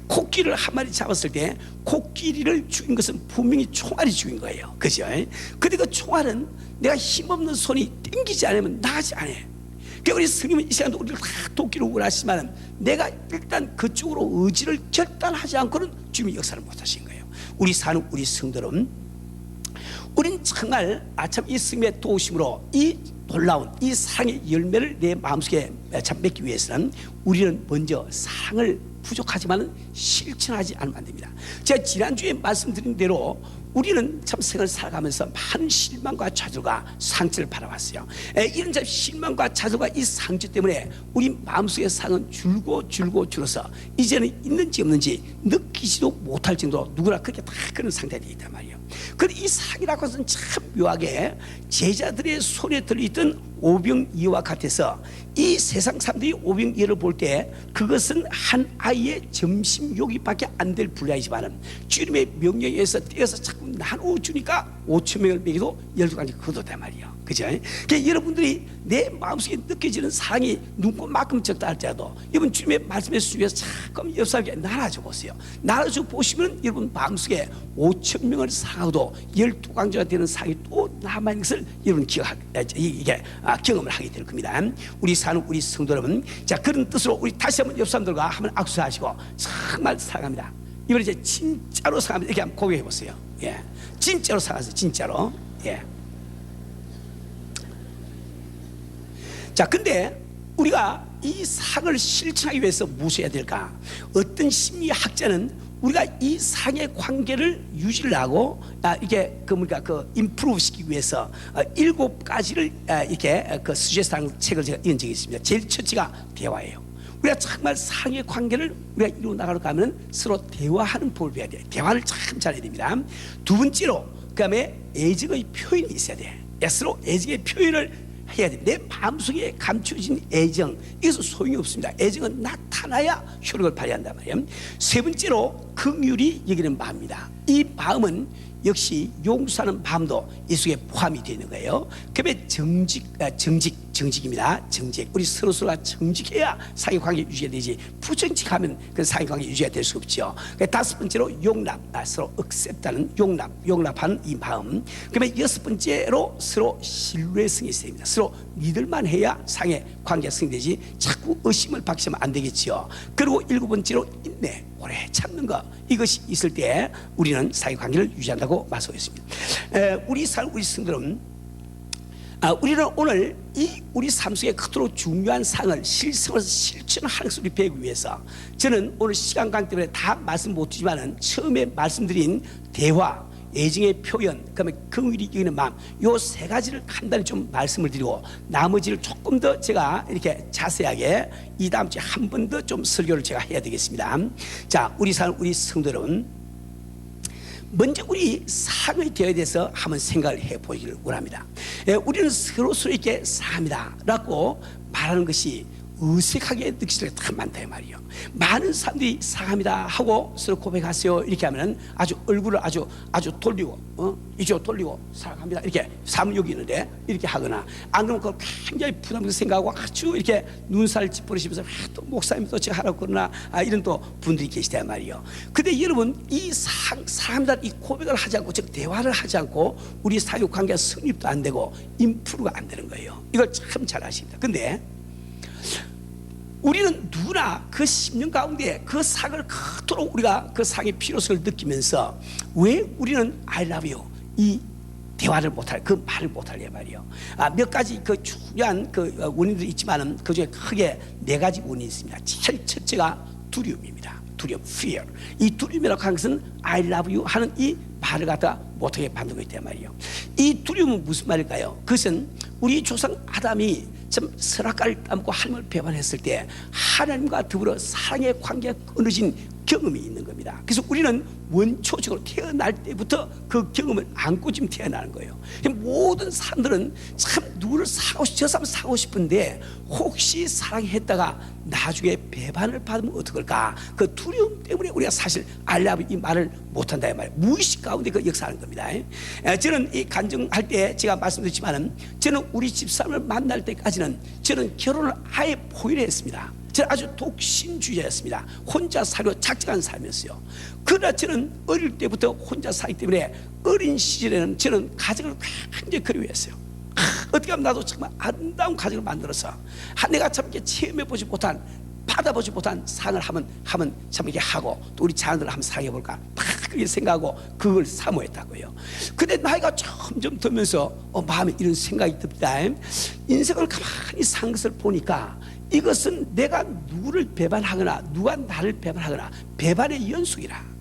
코끼리를 한 마리 잡았을 때 코끼리를 죽인 것은 분명히 총알이 죽인 거예요. 그죠? 근데 그 총알은 내가 힘없는 손이 땡기지 않으면 나가지 않아요. 그러니까 우리 스님은 이 시간도 우리를 다 돕기를 원하시지만 내가 일단 그쪽으로 의지를 결단하지 않고는 주님이 역사를 못하신 거예요. 우리 사는 우리 성도는 우린 정말 참 이 스님의 도우심으로 이 놀라운 이 사랑의 열매를 내 마음속에 참 맺기 위해서는 우리는 먼저 사랑을 부족하지만 실천하지 않으면 안 됩니다. 제가 지난주에 말씀드린 대로 우리는 참 생을 살아가면서 많은 실망과 좌절과 상처를 바라봤어요. 이런 참 실망과 좌절과 이 상처 때문에 우리 마음속의 상은 줄어서 이제는 있는지 없는지 느끼지도 못할 정도로 누구나 그렇게 다 그런 상태가 되어 있단 말이에요. 그런데 이 상이라고 해서는 참 묘하게 제자들의 손에 들어있던 오병이어와 같아서 이 세상 사람들이 오병이어를 볼 때 그것은 한 아이의 점심 요기밖에 안 될 분량이지만 주님의 명령에 의해서 떼어서 자꾸 나누어 주니까 5,000명을 먹이도 12가지 거뒀단 말이에요. 그죠? 그러니까 여러분들이 내 마음속에 느껴지는 사랑이 눈꽃만큼 적다 할지라도 여러분 주님의 말씀에 수위에서 조금 엽사하게 나눠줘 보세요. 나눠줘 보시면 여러분 마음속에 5,000명을 사랑하고도 12강조가 되는 사랑이 또 남아있는 것을 여러분 경험을 하게 될 겁니다. 우리 사는 우리 성도 여러분, 자, 그런 뜻으로 우리 다시 한번 옆 사람들과 한번 악수하시고 정말 사랑합니다. 이번에 이제 진짜로 사랑합니다. 이렇게 한번 고백해 보세요. 예, 진짜로 사랑하세요. 진짜로. 예. 자, 근데 우리가 이 사랑을 실천하기 위해서 무엇을 해야 될까? 어떤 심리학자는 우리가 이 사랑의 관계를 유지를 하고 이게 임프루브 시키기 위해서 7가지를 이렇게 수제상 책을 제가 읽은 적이 있습니다. 제일 첫째가 대화예요. 우리가 정말 사랑의 관계를 우리가 이루어 나가려고 하면 서로 대화하는 법을 배워야 돼요. 대화를 참 잘해야 됩니다. 두 번째로 그다음에 애정의 표현이 있어야 돼. 서로 애정의 표현을 해야 돼. 내 마음속에 감춰진 애정, 이것은 소용이 없습니다. 애정은 나타나야 효력을 발휘한단 말이에요. 세 번째로 긍휼히 여기는 마음입니다. 이 마음은 역시 용서하는 마음도 이 속에 포함이 되어 있는 거예요. 그다음에 정직입니다. 정직. 우리 서로가 정직해야 사이관계 유지가 되지, 부정직하면 그 사이관계 유지가 될 수 없죠. 다섯 번째로 용납, 서로 억셉트하는 용납하는 이 마음. 그다음에 여섯 번째로 서로 신뢰성이 있어야 됩니다. 서로 믿을만 해야 상의 관계가 성되지 자꾸 의심을 받으면 안 되겠죠. 그리고 일곱 번째로 인내, 오래 참는 것, 이것이 있을 때 우리는 사이관계를 유지한다고 말씀했습니다. 우리 성들은 우리는 오늘 이 우리 삶 속에 크도록 중요한 상을 실생활에서 실천하는 것을 배우기 위해서, 저는 오늘 시간 관계 때문에 다 말씀 못 드리지만은 처음에 말씀드린 대화, 애정의 표현, 그다음에 긍휼이 이기는 마음, 요 세 가지를 간단히 좀 말씀을 드리고 나머지를 조금 더 제가 이렇게 자세하게 이 다음 주에 한 번 더 좀 설교를 제가 해야 되겠습니다. 자, 우리 성도들은 먼저 우리 상의 대화에 대해서 한번 생각을 해보기를 원합니다. 우리는 서로에게 사랑합니다 라고 말하는 것이 어색하게 느끼실 때가 참 많다 이 말이에요. 많은 사람들이 사랑합니다 하고 서로 고백하세요 이렇게 하면은 아주 얼굴을 아주 돌리고 이쪽 돌리고 사랑합니다 이렇게 사람 여기 있는데 이렇게 하거나, 안 그러면 그걸 굉장히 부담스럽게 생각하고 아주 이렇게 눈살 찌푸리시면서 또 목사님 또 제가 하라고 그러나 이런 또 분들이 계시다 말이에요. 근데 여러분, 이 사랑합니다 이 고백을 하지 않고, 즉 대화를 하지 않고 우리 사교 관계가 성립도 안 되고 인프루가 안 되는 거예요. 이걸 참 잘 아십니다. 근데 우리는 누구나 그 10년 가운데 그 상을 그토록 우리가 그 상의 필요성을 느끼면서 왜 우리는 I love you 이 대화를 못할, 그 말을 못하려 말이에요. 몇 가지 그 중요한 그 원인들이 있지만은 그 중에 크게 네 가지 원인이 있습니다. 제일 첫째가 두려움입니다. 두려움, fear. 이 두려움이라고 하는 것은 I love you 하는 이 말을 갖다가 못하게 만들고 있단 말이에요. 이 두려움은 무슨 말일까요? 그것은 우리 조상 아담이 참 선악과를 따먹고 하나님을 배반했을 때 하나님과 더불어 사랑의 관계가 끊어진 경험이 있는 겁니다. 그래서 우리는 원초적으로 태어날 때부터 그 경험을 안고 지금 태어나는 거예요. 모든 사람들은 참 누구를 저 사람 사고 싶은데 혹시 사랑했다가 나중에 배반을 받으면 어떡할까, 그 두려움 때문에 우리가 사실 알라브 이 말을 못한다 이 말이에요. 무의식 가운데 그 역사하는 겁니다. 저는 이 간증할 때 제가 말씀드렸지만은, 저는 우리 집사람을 만날 때까지는 저는 결혼을 아예 포기를 했습니다. 저는 아주 독신주의자였습니다. 혼자 살고 작정한 삶이었어요. 그러나 저는 어릴 때부터 혼자 살기 때문에 어린 시절에는 저는 가정을 굉장히 그리워했어요. 어떻게 하면 나도 정말 아름다운 가정을 만들어서 내가 참 이렇게 체험해보지 못한, 받아보지 못한 상을 하면 참 이렇게 하고, 또 우리 자녀들을 한번 사랑해볼까 그렇게 생각하고 그걸 사모했다고요. 근데 나이가 점점 들면서 마음에 이런 생각이 듭니다. 인생을 가만히 산 것을 보니까 이것은 내가 누구를 배반하거나 누가 나를 배반하거나 배반의 연속이라.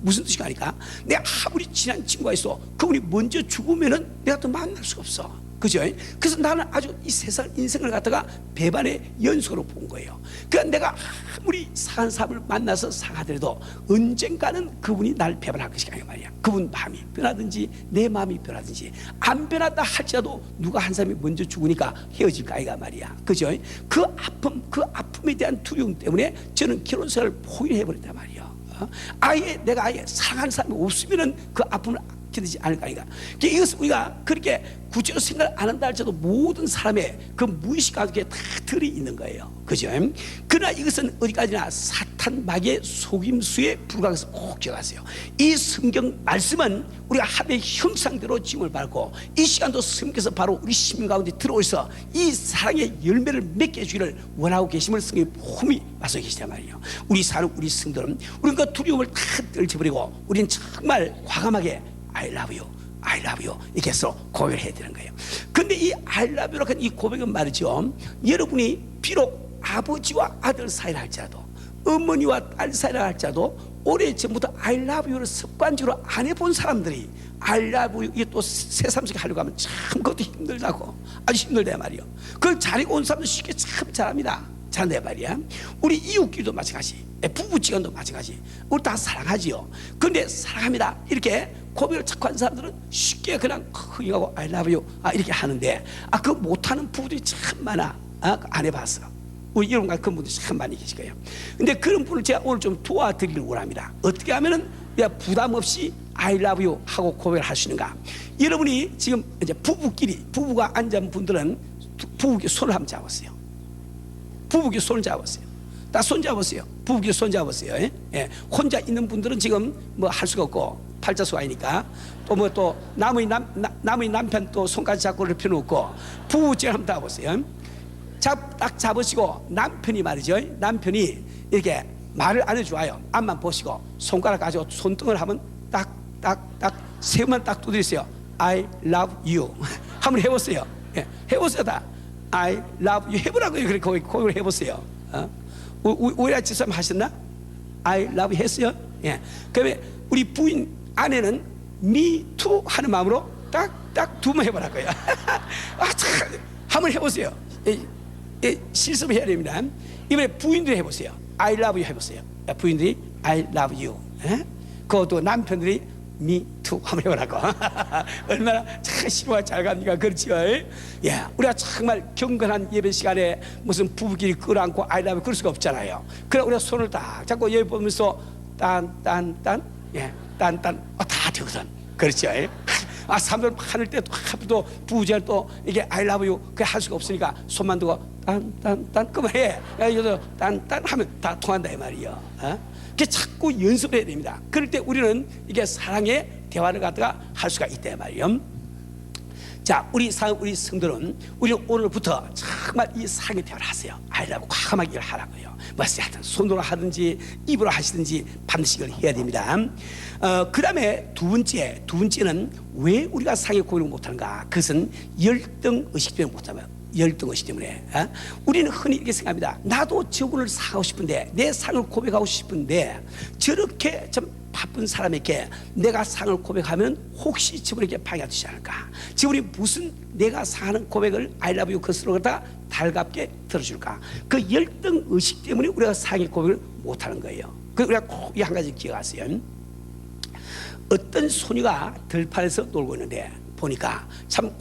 무슨 뜻인가 하니까, 내가 아무리 친한 친구가 있어 그분이 먼저 죽으면은 내가 또 만날 수가 없어. 그죠? 그래서 나는 아주 이 세상 인생을 갖다가 배반의 연속으로 본 거예요. 그러니까 내가 아무리 사한 사람을 만나서 사하더라도 언젠가는 그분이 나를 배반할 것이가 아니야 말이야. 그분 마음이 변하든지 내 마음이 변하든지 안 변한다 할지라도 누가 한 사람이 먼저 죽으니까 헤어질까 아이가 말이야. 그죠? 그 아픔에 대한 두려움 때문에 저는 결혼 생활을 포기해버렸단 말이야. 내가 아예 사랑하는 사람이 없으면은 그 아픔을 견디지 않을까 아이가. 이것은 우리가 그렇게 구체적으로 생각을 안 한다 할지라도 모든 사람의 그 무의식 가운데 다 들이 있는 거예요. 그죠? 그러나 이것은 어디까지나 사탄 마귀의 속임수에 불과해서 꼭 기억하세요. 이 성경 말씀은 우리가 하나님의 형상대로 지음을 받고 이 시간도 성경에서 바로 우리 심령 가운데 들어오셔서 이 사랑의 열매를 맺게 해주기를 원하고 계심을 성경이 폼이 말씀해 계시단 말이에요. 우리 성도는 우리는 그 두려움을 다 떨쳐버리고 우리는 정말 과감하게 I love you, I love you 이렇게 해서 고백을 해야 되는 거예요. 근데 이 I love you라고 하는 이 고백은 말이죠, 여러분이 비록 아버지와 아들 사이라 할지라도 어머니와 딸 사이라 할지라도 오래전부터 I love you를 습관적으로 안 해본 사람들이 I love you 이게 또 새삼 속에 하려고 하면 참 그것도 힘들다고, 아주 힘들다 말이에요. 그걸 잘하고 온 사람도 쉽게 참 잘합니다. 잘한다 말이야. 우리 이웃끼리도 마찬가지, 부부지간도 마찬가지. 우리 다 사랑하지요. 그런데 사랑합니다 이렇게 고백을 자꾸 하는 사람들은 쉽게 그냥 흥하고 I love you 이렇게 하는데 그거 못하는 부부들이 참 많아. 안 해봤어. 우리 여러분과 그런 분들이 참 많이 계실 거예요. 근데 그런 분을 제가 오늘 좀 도와드리려고 합니다. 어떻게 하면은 부담 없이 I love you 하고 고백을 할 수 있는가? 여러분이 지금 이제 부부가 앉은 분들은 부부끼리 손을 한번 잡았어요. 부부끼리 손을 잡았어요. 다 손 잡았어요. 부부끼리 손 잡았어요. 예. 혼자 있는 분들은 지금 뭐 할 수가 없고 팔자수가 아니니까 또 뭐 또 남의 남편 또 손까지 잡고 그럴 필요는 없고 부부끼리 한번 잡았어요. 딱 잡으시고 남편이 말이죠. 남편이 이렇게 말을 안 해줘요. 앞만 보시고 손가락 가지고 손등을 한번 딱 세 번만 딱 두드리세요. I love you. 한번 해보세요. 예, 해보세요. 다 I love you 해보라고요. 그렇게 고백을 해보세요. 우리 집사람 하셨나? I love you 했어요. 예. 그러면 우리 부인 아내는 me too 하는 마음으로 딱 두 번 해보라고요. 한번 해보세요. 실습을 해야 됩니다. 이번에 부인들이 해보세요. I love you 해보세요. 부인들이 I love you. 그것도 남편들이 me too 한번 해보라고. 얼마나 참 시루가 잘 갑니까? 그렇지요. 예, 우리가 정말 경건한 예배 시간에 무슨 부부끼리 끌어안고 I love you 그럴 수가 없잖아요. 그래 우리가 손을 딱 잡고 예배 보면서 딴 다 되거든. 그렇죠. 사람들 하늘 때 또 부부제를 또 이게 I love you 그게 할 수가 없으니까 손만 두고 딴 그만해. 여기서 딴 하면 다 통한다 이 말이요. 그게 자꾸 연습을 해야 됩니다. 그럴 때 우리는 이게 사랑의 대화를 갖다가 할 수가 있다 말이요. 자, 우리 성도는 우리는 오늘부터 정말 이 사랑의 대화를 하세요. 알라고 과감하게 이걸 하라고요. 뭐 하여튼 손으로 하든지 입으로 하시든지 반드시 이걸 해야 됩니다. 그 다음에 두 번째는 왜 우리가 사랑의 고백을 못하는가? 그것은 열등의식 때문에 못하면 열등의식 때문에. 우리는 흔히 이렇게 생각합니다. 나도 저분을 사랑하고 싶은데 내 사랑을 고백하고 싶은데 저렇게 좀 바쁜 사람에게 내가 사랑을 고백하면 혹시 저분에게 방해가 되지 않을까? 저분이 무슨 내가 사랑하는 고백을 I love you 그것으로 갖다 달갑게 들어줄까? 그 열등의식 때문에 우리가 사랑의 고백을 못하는 거예요. 그래서 우리가 꼭 이 한 가지 기억하세요. 어떤 소녀가 들판에서 놀고 있는데 보니까 참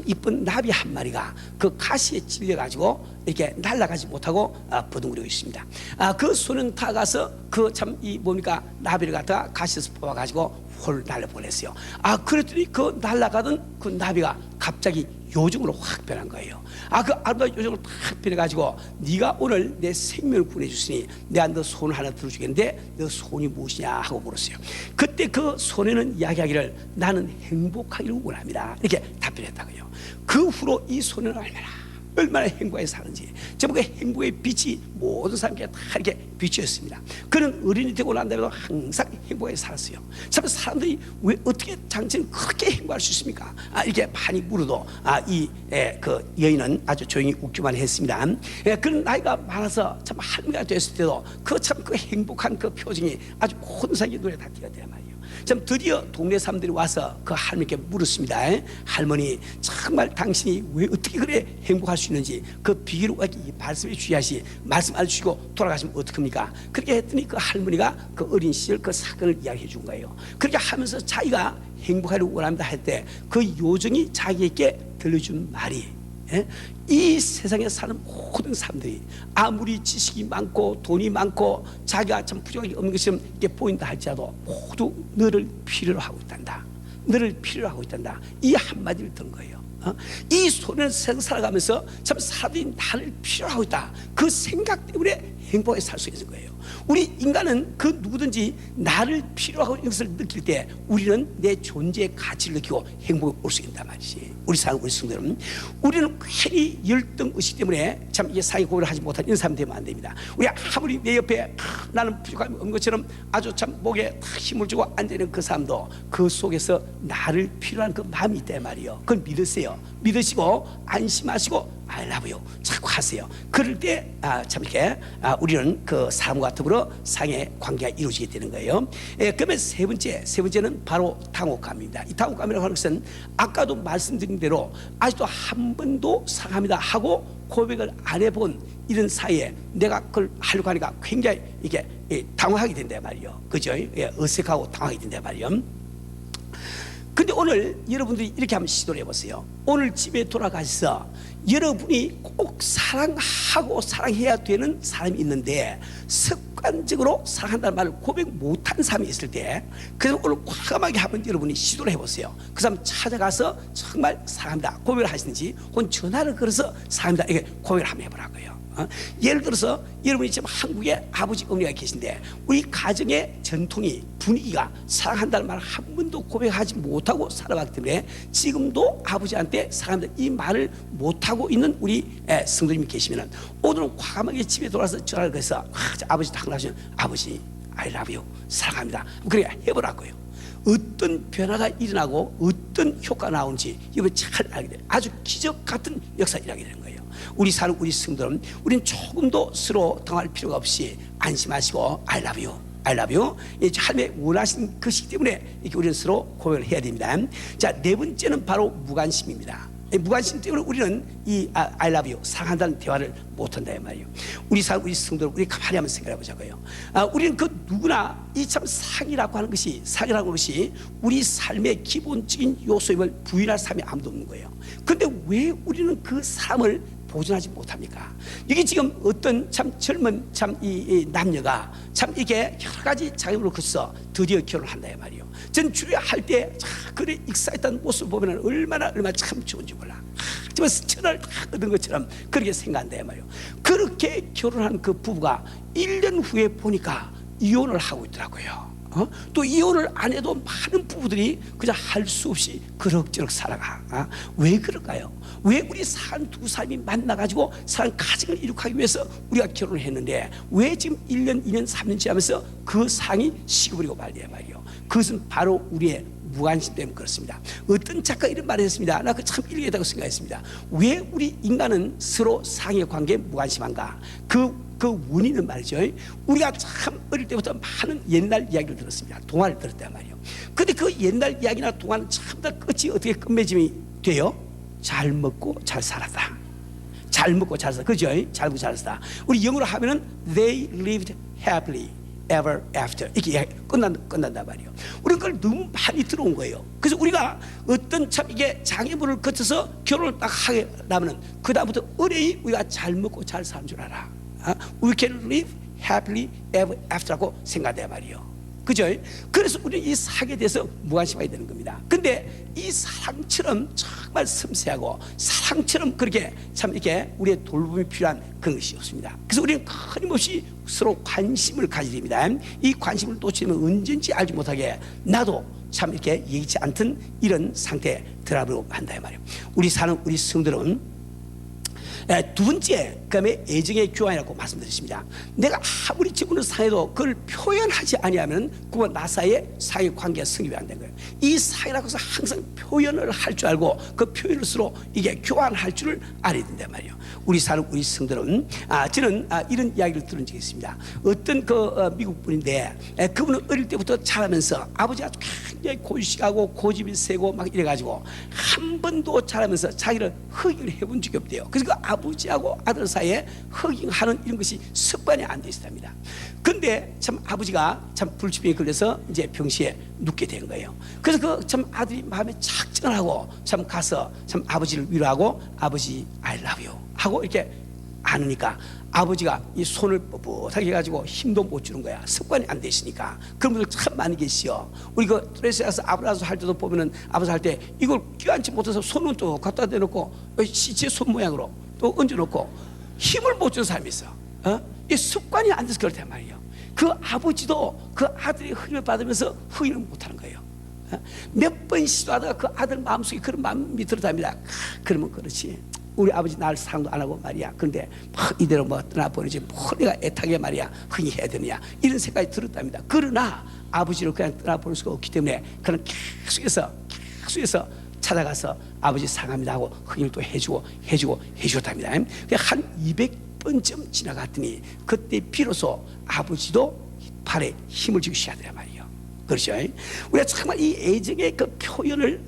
이쁜 나비 한 마리가 그 가시에 찔려가지고 이렇게 날아가지 못하고 버둥거리고 있습니다. 그 소는 다가서 그 참 이 뭡니까 나비를 갖다가 가시에서 뽑아가지고 홀 날려보냈어요. 그랬더니 그 날아가던 그 나비가 갑자기 요정으로 확 변한 거예요. 그 아름다운 요정으로 확 변해가지고 네가 오늘 내 생명을 구해줬으니 내가 너 손 하나 들어주겠는데 너 손이 무엇이냐 하고 물었어요. 그때 그 소녀는 이야기하기를 나는 행복하기를 원합니다 이렇게 답변했다고요. 그 후로 이 소녀는 얼마나 행복하게 사는지 제목의 행복의 빛이 모든 사람에게 다 이렇게 비추었습니다. 그는 어린이 되고 난 다음에도 항상 행복하게 살았어요. 참 사람들이 왜 어떻게 당신은 그렇게 행복할 수 있습니까? 이렇게 많이 물어도 그 여인은 아주 조용히 웃기만 했습니다. 그는 나이가 많아서 참 할머니가 됐을 때도 그 행복한 그 표정이 아주 혼사하게 눈에 다 띄었단 말이에요. 참 드디어 동네 사람들이 와서 그 할머니께 물었습니다. 할머니 정말 당신이 왜 어떻게 그래 행복할 수 있는지 그 비결을 말씀해 주셔야지 말씀 안 주시고 돌아가시면 어떡합니까? 그렇게 했더니 그 할머니가 그 어린 시절 그 사건을 이야기해 준 거예요. 그렇게 하면서 자기가 행복하기를 원합니다 할 때 그 요정이 자기에게 들려준 말이 이 세상에 사는 모든 사람들이 아무리 지식이 많고 돈이 많고 자기가 참 부족하게 없는 것처럼 이렇게 보인다 할지라도 모두 너를 필요로 하고 있단다. 너를 필요로 하고 있단다. 이 한마디를 든 거예요. 이 소리는 세상 살아가면서 참 사람들이 나를 필요로 하고 있다. 그 생각 때문에 행복하게 살 수 있는 거예요. 우리 인간은 그 누구든지 나를 필요하고 있는 것을 느낄 때 우리는 내 존재의 가치를 느끼고 행복에 올 수 있단 말이지. 우리 성도들은 우리는 괜히 열등의식 때문에 참 이게 사회 고백을 하지 못한 이런 사람 되면 안 됩니다. 우리 아무리 내 옆에 나는 부족함이 없는 것처럼 아주 참 목에 힘을 주고 앉아있는 그 사람도 그 속에서 나를 필요한 그 마음이 있단 말이에요. 그걸 믿으세요. 믿으시고 안심하시고 I love you 자꾸 하세요. 그럴 때 참 이렇게 우리는 그 사람과 더불어 상의 관계가 이루어지게 되는 거예요. 그러면 세 번째는 바로 당혹감입니다. 이 당혹감이라고 하는 것은 아까도 말씀드린 대로 아직도 한 번도 사랑합니다 하고 고백을 안 해본 이런 사이에 내가 그걸 하려고 하니까 굉장히 이게 당황하게 된단 말이에요. 그죠? 어색하고 당황하게 된단 말이에요. 근데 오늘 여러분들이 이렇게 한번 시도를 해보세요. 오늘 집에 돌아가셔서 여러분이 꼭 사랑하고 사랑해야 되는 사람이 있는데 습관적으로 사랑한다는 말을 고백 못한 사람이 있을 때, 그래서 오늘 과감하게 한번 여러분이 시도를 해보세요. 그 사람 찾아가서 정말 사랑합니다 고백을 하시는지, 혹은 전화를 걸어서 사랑합니다 이렇게 고백을 한번 해보라고요. 예를 들어서 여러분이 지금 한국에 아버지 어머니가 계신데 우리 가정의 전통이, 분위기가 사랑한다는 말을 한 번도 고백하지 못하고 살아왔기 때문에 지금도 아버지한테 사랑한다 이 말을 못하고 있는 우리 성도님이 계시면 오늘은 과감하게 집에 돌아서 전화를 걸어서 아버지 당나시면 아버지 I love you 사랑합니다 그래 해보라고요. 어떤 변화가 일어나고 어떤 효과가 나오는지 여러분 잘 알게 돼요. 아주 기적 같은 역사가 일어나게 되는 거예요. 우리 사는 우리 성도는 우리는 조금도 서로 당할 필요가 없이 안심하시고 I love you, I love you 하나님의 원하신 것이기 때문에 이렇게 우리는 서로 고백을 해야 됩니다. 자, 네 번째는 바로 무관심입니다. 무관심 때문에 우리는 이 I love you 사랑한다는 대화를 못한다 이 말이에요. 우리 성도들 우리 가만히 한번 생각해 보자고요. 우리는 그 누구나 이 참 사랑이라고 하는 것이 우리 삶의 기본적인 요소임을 부인할 사람이 아무도 없는 거예요. 그런데 왜 우리는 그 사람을 보존하지 못합니까? 여기 지금 어떤 참 젊은 이 남녀가 참 이게 여러 가지 자격으로 거쳐 드디어 결혼한다 이 말이에요. 전 주례 할때 그래 익사했던 모습을 보면 얼마나 참 좋은지 몰라. 정말 천을 다 얻은 것처럼 그렇게 생각한다 이 말이에요. 그렇게 결혼한 그 부부가 1년 후에 보니까 이혼을 하고 있더라고요. 또 이혼을 안 해도 많은 부부들이 그냥 할 수 없이 그럭저럭 살아가. 왜 그럴까요? 왜 우리 사람 두 사람이 만나가지고 사람 가정을 이룩하기 위해서 우리가 결혼을 했는데 왜 지금 1년, 2년, 3년 지나면서 그 상이 식어버리고 말이야 말이요. 그것은 바로 우리의 무관심 때문에 그렇습니다. 어떤 작가 이런 말을 했습니다. 나 그 참 일리하다고 생각했습니다. 왜 우리 인간은 서로 상의 관계에 무관심한가? 그 원인은 말이죠. 우리가 참 어릴 때부터 많은 옛날 이야기를 들었습니다. 동화를 들었단 말이에요. 근데 그 옛날 이야기나 동화는 참 다 끝이 어떻게 끝맺음이 돼요? 잘 먹고 잘 살았다. 잘 먹고 잘 살았다. 그죠? 잘 먹고 잘 살았다. 우리 영어로 하면은 they lived happily ever after 이렇게 끝난단 말이에요. 우리는 그걸 너무 많이 들어온 거예요. 그래서 우리가 어떤 참 이게 장애물을 거쳐서 결혼을 딱 하게 되면은 그 다음부터 어레이 우리가 잘 먹고 잘 사는 줄 알아. We can live happily ever after라고 생각해야 말이에요. 그죠? 그래서 우리는 이 사랑에 대해서 무관심하게 되는 겁니다. 근데 이 사랑처럼 정말 섬세하고 사랑처럼 그렇게 참 이렇게 우리의 돌봄이 필요한 그런 것이 없습니다. 그래서 우리는 끊임없이 서로 관심을 가지야 됩니다. 이 관심을 놓치면 언제인지 알지 못하게 나도 참 이렇게 예기치 않던 이런 상태에 들어버리고 한다 말이에요. 우리 사는 우리 성들은 두 번째, 그다음에 애정의 교환이라고 말씀드렸습니다. 내가 아무리 지금은 상해도 그걸 표현하지 아니하면 그건 나 사이의 사회 관계가 성립이 안 된 거예요. 이 사회라고 해서 항상 표현을 할 줄 알고 그 표현을 서로 이게 교환할 줄을 알아야 된단 말이에요. 우리 사는 우리 성들은 저는 이런 이야기를 들은 적이 있습니다. 어떤 미국 분인데 그분은 어릴 때부터 자라면서 아버지가 굉장히 고지식하고 고집이 세고 막 이래가지고 한 번도 자라면서 자기를 허기를 해본 적이 없대요. 그래서 그 아버지하고 아들 사이에 허깅하는 이런 것이 습관이 안 돼 있답니다. 근데 참 아버지가 참 불치병에 걸려서 이제 병실에 눕게 된 거예요. 그래서 그 참 아들이 마음에 착정을 하고 참 가서 참 아버지를 위로하고 아버지 I love you 하고 이렇게 안으니까 아버지가 이 손을 뻣뻣하게 해가지고 힘도 못 주는 거야. 습관이 안 돼 있으니까. 그런 분들 참 많이 계시요. 우리 그 드레스에서 아브라함 할 때도 보면은 아버지 할 때 이걸 끼얹지 못해서 손은 또 갖다 대놓고 제 손 모양으로 또 얹어놓고 힘을 못 주는 사람이 있어. 이 습관이 안 돼서 그렇단 말이에요. 그 아버지도 그 아들의 흐름을 받으면서 흐름을 못하는 거예요. 몇 번 시도하다가 그 아들 마음속에 그런 마음이 들어답니다. 그러면 그렇지. 우리 아버지 나를 사랑도 안 하고 말이야. 그런데 이대로 떠나보내지 내가 애타게 말이야 흔히 해야 되느냐 이런 생각이 들었답니다. 그러나 아버지를 그냥 떠나보낼 수가 없기 때문에 그는 계속해서 찾아가서 아버지 사랑합니다 하고 흔히 또 해주었답니다. 한 200번쯤 지나갔더니 그때 비로소 아버지도 팔에 힘을 주기 시작하더란 말이에요. 그렇죠? 우리가 정말 이 애정의 그 표현을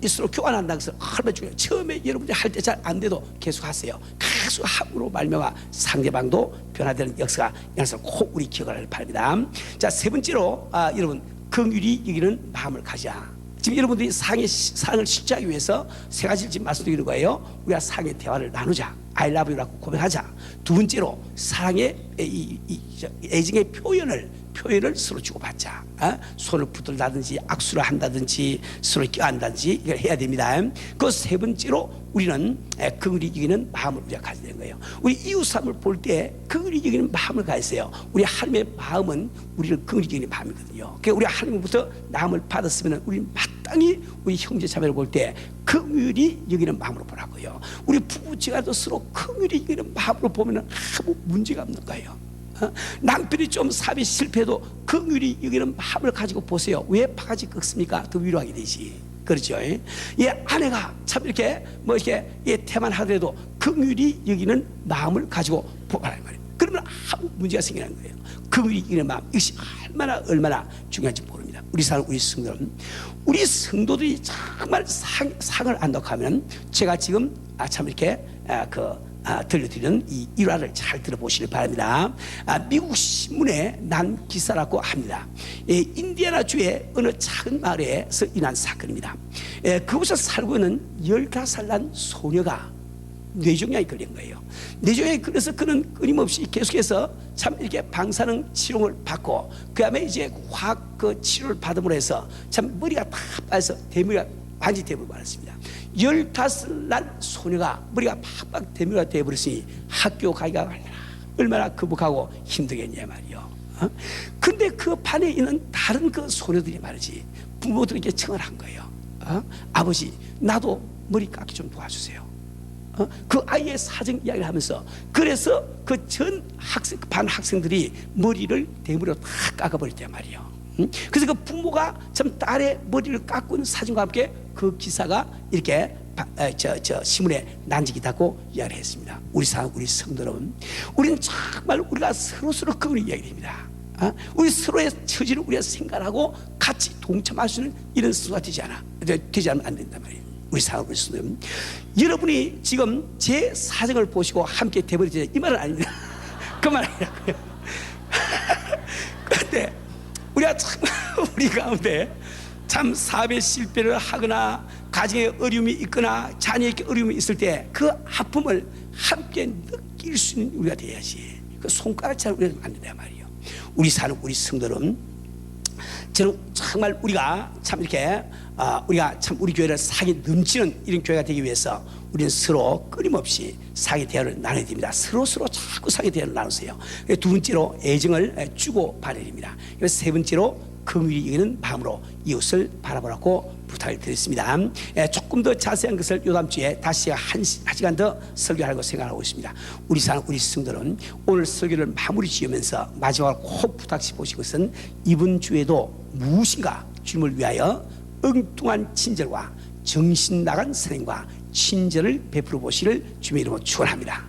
서로 교환한다는 것을 얼마나 중요해요. 처음에 여러분들이 할 때 잘 안 돼도 계속 하세요. 계속 함으로 말미암아 상대방도 변화되는 역사가 일어나서 꼭 우리 기억을 바랍니다. 자, 세 번째로 여러분 긍휼히 여기는 마음을 가자. 지금 여러분들이 사랑을 실제하기 위해서 세 가지를 지금 말씀드리는 거예요. 우리가 사랑의 대화를 나누자. I love you라고 고백하자. 두 번째로 사랑의 애정의 표현을 서로 주고받자. 손을 붙들다든지 악수를 한다든지 서로 껴안다든지 이걸 해야 됩니다. 그 세 번째로 우리는 긍휼히 여기는 마음을 우리가 가져야 되는 거예요. 우리 이웃 사람을 볼 때 긍휼히 여기는 마음을 가졌어요. 우리 하나님의 마음은 우리를 긍휼히 여기는 마음이거든요. 그러니까 우리 하나님부터 남을 받았으면 우리 마땅히 우리 형제 자매를 볼 때 긍휼히 여기는 마음으로 보라고요. 우리 부부지간도 서로 긍휼히 여기는 마음으로 보면 아무 문제가 없는 거예요. 남편이 좀 사업이 실패해도 긍휼히 여기는 마음을 가지고 보세요. 왜 바가지 꺾습니까? 더 위로하게 되지. 그렇죠? 아내가 참 이렇게 태만 하더라도 긍휼히 여기는 마음을 가지고 보라는 말이에요. 그러면 아무 문제가 생기는 거예요. 긍휼히 여기는 마음, 이것이 얼마나 중요한지 모릅니다. 우리 성도는, 우리 성도들이 정말 상을 안독하면 제가 지금 참 이렇게 들려드리는 이 일화를 잘 들어보시길 바랍니다. 미국 신문에 난 기사라고 합니다. 인디애나주의 어느 작은 마을에서 일어난 사건입니다. 그곳에 살고 있는 15살 난 소녀가 뇌종양이 걸린 거예요. 뇌종양이 걸려서 그는 끊임없이 계속해서 참 이렇게 방사능 치료를 받고 그 다음에 이제 화학 치료를 받음으로 해서 참 머리가 다 빠져서 대머리가 완전히 되어버렸습니다. 15살 난 소녀가 머리가 팍팍 대머리가 되어버렸으니 학교 가기가 얼마나 거북하고 힘들겠냐 말이요. 근데 그 반에 있는 다른 그 소녀들이 말이지 부모들에게 청을 한 거예요. 아버지, 나도 머리 깎기 좀 도와주세요. 그 아이의 사정 이야기를 하면서, 그래서 그 전 반 학생들이 머리를 대머리로 다 깎아버렸단 말이에요. 그래서 그 부모가 참 딸의 머리를 깎고 있는 사진과 함께 그 기사가 이렇게 신문에 난직이다고 이야기를 했습니다. 우리 성도 여러분, 우리는 정말 우리가 서로 긍휼히 이야기됩니다. 우리 서로의 처지를 우리가 생각하고 같이 동참할 수 있는 이런 수가 되지 않으면 안 된단 말이에요. 우리 성도 여러분, 여러분이 지금 제 사정을 보시고 함께 돼버리지, 이 말은 아닙니다. 그 말 아니라고요. 그런데 우리가 참 우리 가운데 참 사업에 실패를 하거나 가정에 어려움이 있거나 자녀에게 어려움이 있을 때 그 아픔을 함께 느낄 수 있는 우리가 돼야지. 그 손가락처럼 우리가 안 된단 말이에요. 우리 성도는, 저는 정말 우리가 참 이렇게 우리가 참 우리 교회를 사랑이 넘치는 이런 교회가 되기 위해서 우리는 서로 끊임없이 사랑의 대화를 나눠야 됩니다. 서로 자꾸 사랑의 대화를 나누세요. 두 번째로 애정을 주고 받아야 됩니다. 그래서 세 번째로 긍휼히 여기는 마음으로 이웃을 바라보라고 부탁을 드렸습니다. 조금 더 자세한 것을 다음 주에 다시 한 시간 더 설교하려고 생각하고 있습니다. 우리 성도는 오늘 설교를 마무리 지으면서 마지막으로 꼭 부탁시 보실 것은, 이번 주에도 무엇인가 주님을 위하여 엉뚱한 친절과 정신 나간 선행과 친절을 베풀어 보시를 주님의 이름으로 축원합니다.